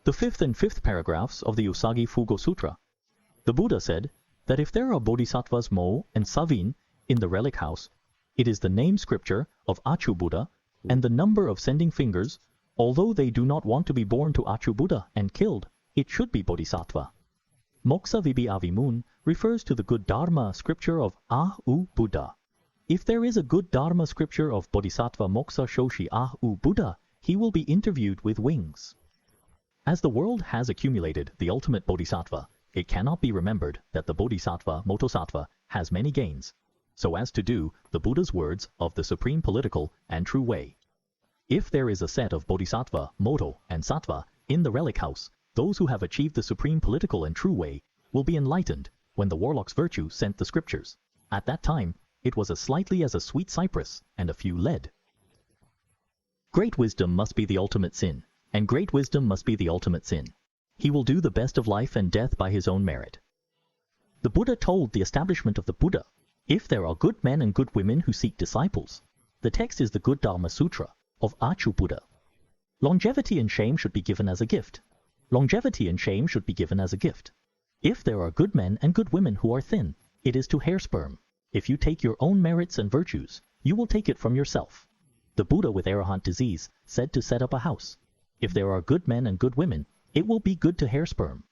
the 5th and 5th paragraphs of the Usagi Fugo Sutra. The Buddha said that if there are bodhisattvas Mo and Savin in the relic house, it is the name scripture of Achu Buddha and the number of sending fingers. Although they do not want to be born to Achu Buddha and killed, it should be bodhisattva. Moksha Vibi Avimun refers to the good Dharma scripture of Ahu Buddha. If there is a good Dharma scripture of Bodhisattva Moksha Shoshi Ahu Buddha, he will be interviewed with wings. As the world has accumulated the ultimate Bodhisattva, it cannot be remembered that the Bodhisattva Motosattva has many gains, so as to do the Buddha's words of the supreme political and true way. If there is a set of Bodhisattva, Moto, and Sattva in the relic house, those who have achieved the supreme political and true way will be enlightened when the warlock's virtue sent the scriptures. At that time, it was as slightly as a sweet cypress and a few lead. Great wisdom must be the ultimate sin, and great wisdom must be the ultimate sin. He will do the best of life and death by his own merit. The Buddha told the establishment of the Buddha, if there are good men and good women who seek disciples. The text is the good Dharma Sutra of Achu Buddha. Longevity and shame should be given as a gift. Longevity and shame should be given as a gift. If there are good men and good women who are thin, it is to hair sperm. If you take your own merits and virtues, you will take it from yourself. The Buddha with arahant disease said to set up a house. If there are good men and good women, it will be good to hair sperm.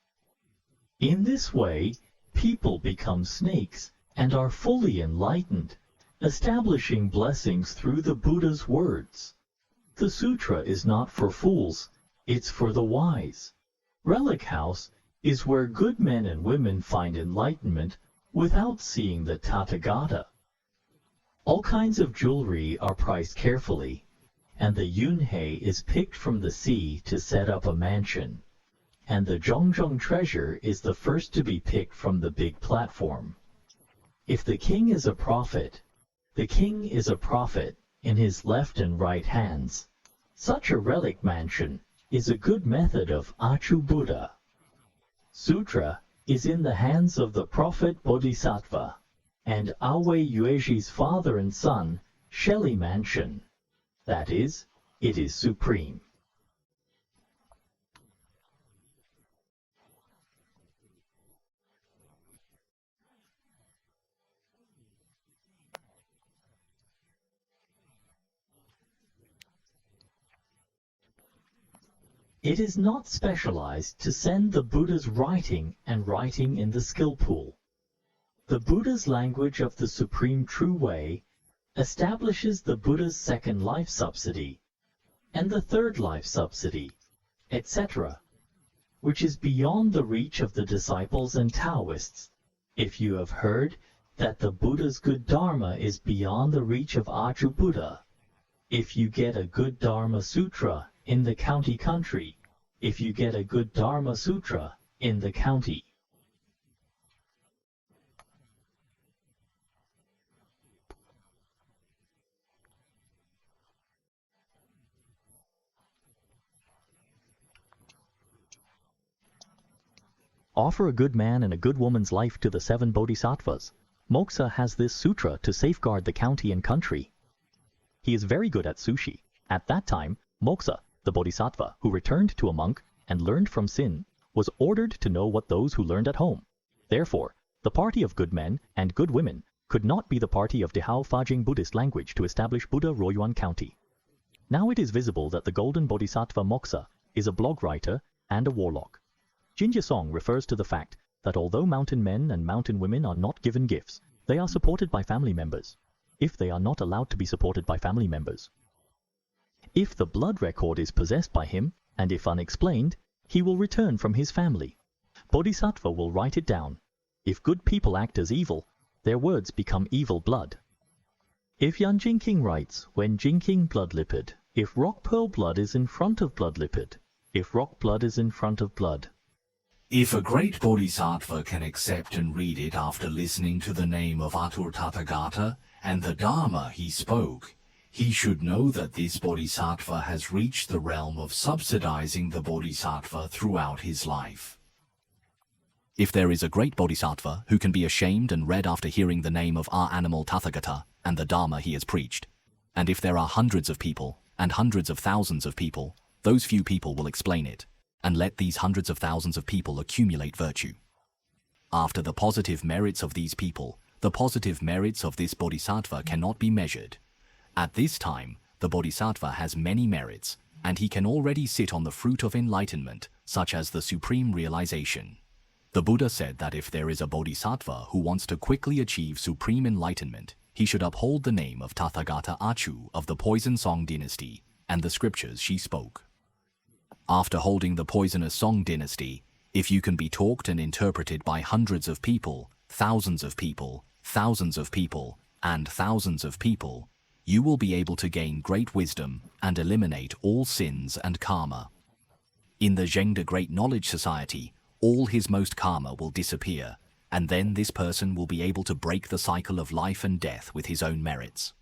In this way, people become snakes and are fully enlightened, establishing blessings through the Buddha's words. The sutra is not for fools, it's for the wise. Relic house is where good men and women find enlightenment without seeing the Tathagata. All kinds of jewelry are priced carefully, and the yunhei is picked from the sea to set up a mansion, and the zhongzheng treasure is the first to be picked from the big platform. If the king is a prophet, the king is a prophet in his left and right hands. Such a relic mansion is a good method of Achu Buddha. Sutra is in the hands of the prophet Bodhisattva, and Awe Yueji's father and son, Shelly Mansion. That is, it is supreme. It is not specialized to send the Buddha's writing and writing in the skill pool. The Buddha's language of the supreme true way establishes the Buddha's second life subsidy and the third life subsidy, etc., which is beyond the reach of the disciples and Taoists. If you have heard that the Buddha's good Dharma is beyond the reach of Achu Buddha, if you get a good Dharma Sutra in the county country, if you get a good Dharma Sutra in the county. Offer a good man and a good woman's life to the 7 bodhisattvas. Moksha has this sutra to safeguard the county and country. He is very good at sushi. At that time, Moksha, the bodhisattva who returned to a monk and learned from sin, was ordered to know what those who learned at home. Therefore, the party of good men and good women could not be the party of Dehao Fajing Buddhist language to establish Buddha Royuan County. Now it is visible that the golden bodhisattva Moksha is a blog writer and a warlock. Jinja Song refers to the fact that although mountain men and mountain women are not given gifts, they are supported by family members, if they are not allowed to be supported by family members. If the blood record is possessed by him, and if unexplained, he will return from his family. Bodhisattva will write it down. If good people act as evil, their words become evil blood. If Yan Jinking writes, when Jinking blood lipid, if rock pearl blood is in front of blood lipid, if rock blood is in front of blood. If a great bodhisattva can accept and read it after listening to the name of Atur Tathagata and the Dharma he spoke, he should know that this bodhisattva has reached the realm of subsidizing the bodhisattva throughout his life. If there is a great bodhisattva who can be ashamed and read after hearing the name of our animal Tathagata and the Dharma he has preached, and if there are hundreds of people and hundreds of thousands of people, those few people will explain it. and let these hundreds of thousands of people accumulate virtue. After the positive merits of these people, the positive merits of this bodhisattva cannot be measured. At this time, the bodhisattva has many merits, and he can already sit on the fruit of enlightenment, such as the supreme realization. The Buddha said that if there is a bodhisattva who wants to quickly achieve supreme enlightenment, he should uphold the name of Tathagata Achu of the Poison Song dynasty and the scriptures she spoke. After holding the Poisonous Song dynasty, if you can be talked and interpreted by hundreds of people, thousands of people, thousands of people, and thousands of people, you will be able to gain great wisdom and eliminate all sins and karma. In the Zhengde Great Knowledge Society, all his most karma will disappear, and then this person will be able to break the cycle of life and death with his own merits.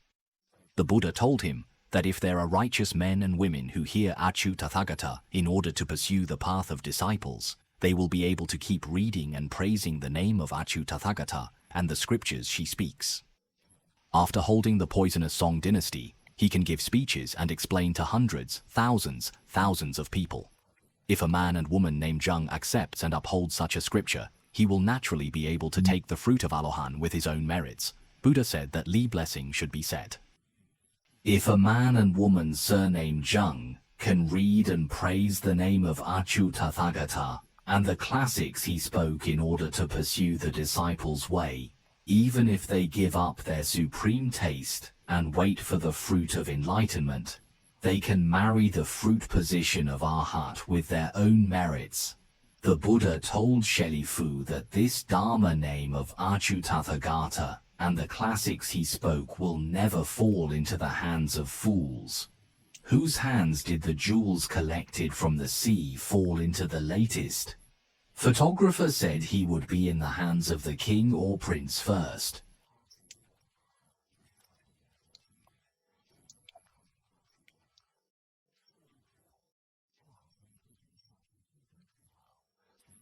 The Buddha told him that if there are righteous men and women who hear Achu Tathagata in order to pursue the path of disciples, they will be able to keep reading and praising the name of Achu Tathagata and the scriptures she speaks. After holding the Poisonous Song dynasty, he can give speeches and explain to hundreds, thousands of people. If a man and woman named Zheng accepts and upholds such a scripture, he will naturally be able to take the fruit of Alohan with his own merits. Buddha said that Li blessing should be said. If a man and woman surnamed Zheng can read and praise the name of Achu Tathagata and the classics he spoke in order to pursue the disciples' way, even if they give up their supreme taste and wait for the fruit of enlightenment, they can marry the fruit position of Arhat with their own merits. The Buddha told Shelifu that this Dharma name of Achu Tathagata and the classics he spoke will never fall into the hands of fools. Whose hands did the jewels collected from the sea fall into the latest? Photographer said he would be in the hands of the king or prince first.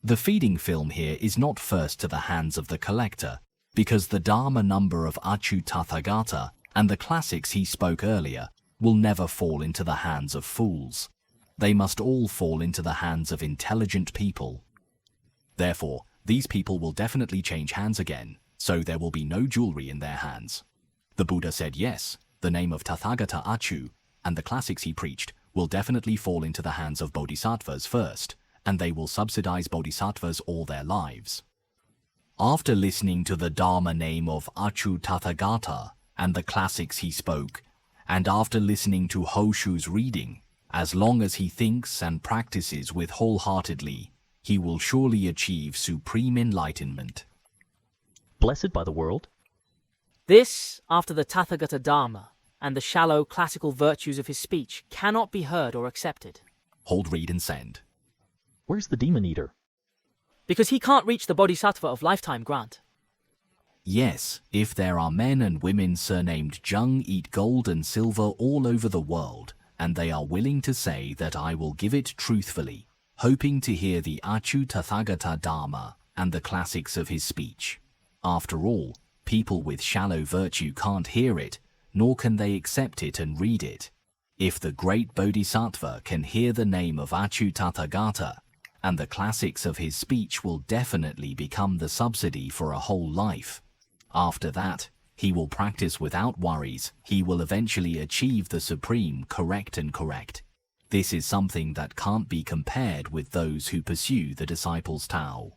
The feeding film here is not first to the hands of the collector, because the Dharma number of Achu Tathagata and the classics he spoke earlier will never fall into the hands of fools. They must all fall into the hands of intelligent people. Therefore, these people will definitely change hands again, so there will be no jewelry in their hands. The Buddha said yes, the name of Tathagata Achu and the classics he preached will definitely fall into the hands of bodhisattvas first, and they will subsidize bodhisattvas all their lives. After listening to the Dharma name of Achu Tathagata and the classics he spoke, and after listening to Hoshu's reading, as long as he thinks and practices with wholeheartedly, he will surely achieve supreme enlightenment. Blessed by the world, This, after the Tathagata Dharma and the shallow classical virtues of his speech, cannot be heard or accepted. Hold, read, and send. where's the demon eater? Because he can't reach the bodhisattva of lifetime grant. Yes, if there are men and women surnamed Zheng eat gold and silver all over the world, and they are willing to say that I will give it truthfully, hoping to hear the Achu Tathagata Dharma and the classics of his speech. After all, people with shallow virtue can't hear it, nor can they accept it and read it. If the great bodhisattva can hear the name of Achu Tathagata, and the classics of his speech will definitely become the subsidy for a whole life. After that, he will practice without worries. He will eventually achieve the supreme correct. This is something that can't be compared with those who pursue the disciples' Tao.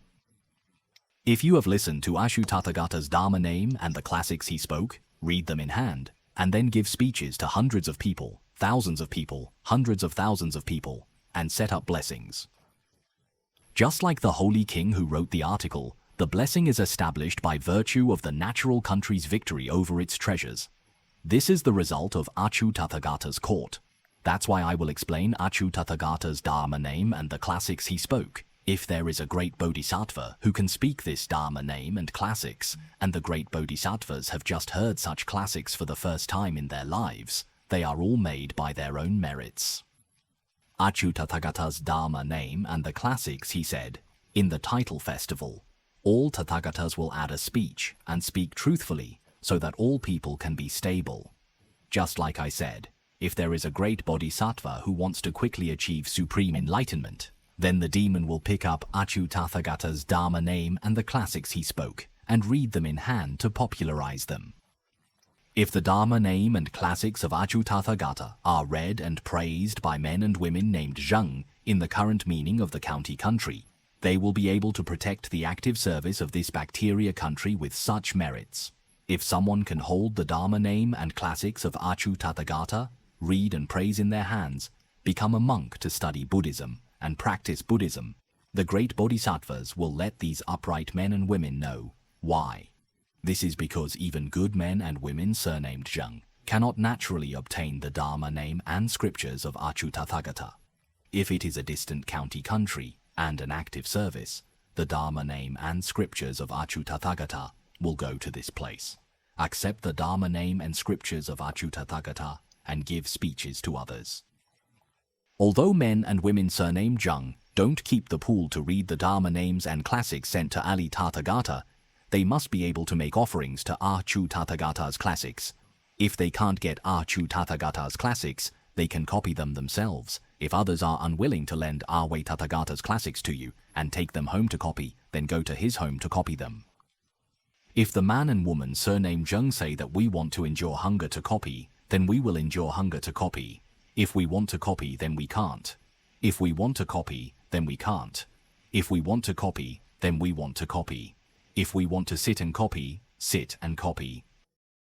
If you have listened to Achu Tathagata's Dharma name and the classics he spoke, read them in hand, and then give speeches to hundreds of people, thousands of people, hundreds of thousands of people, and set up blessings. Just like the holy king who wrote the article, the blessing is established by virtue of the natural country's victory over its treasures. This is the result of Achu Tathagata's court. That's why I will explain Achu Tathagata's Dharma name and the classics he spoke. If there is a great bodhisattva who can speak this Dharma name and classics, and the great bodhisattvas have just heard such classics for the first time in their lives, they are all made by their own merits. Achu Tathagata's Dharma name and the classics, he said, in the title festival, all Tathagatas will add a speech and speak truthfully so that all people can be stable. Just like I said, if there is a great bodhisattva who wants to quickly achieve supreme enlightenment, Then the demon will pick up Achutathagata's Dharma name and the classics he spoke, and read them in hand to popularize them. If the Dharma name and classics of Achutathagata are read and praised by men and women named Zheng in the current meaning of the county country, they will be able to protect the active service of this bacteria country with such merits. If someone can hold the Dharma name and classics of Achutathagata, read and praise in their hands, become a monk to study Buddhism, and practice Buddhism, the great bodhisattvas will let these upright men and women know why. This is because even good men and women surnamed Zheng cannot naturally obtain the Dharma name and scriptures of Achutathagata. If it is a distant county country and an active service, the Dharma name and scriptures of Achutathagata will go to this place. Accept the Dharma name and scriptures of Achutathagata and give speeches to others. Although men and women surnamed Zheng don't keep the pool to read the Dharma names and classics sent to Ali Tathagata, they must be able to make offerings to Achutathagata's classics. If they can't get Achutathagata's classics, they can copy them themselves. If others are unwilling to lend Tathagata's classics to you and take them home to copy, then go to his home to copy them. If the man and woman surnamed Zheng say that we want to endure hunger to copy, then we will endure hunger to copy. If we want to copy, then we can't. If we want to copy, then we can't. If we want to copy, then we want to copy. If we want to sit and copy, sit and copy.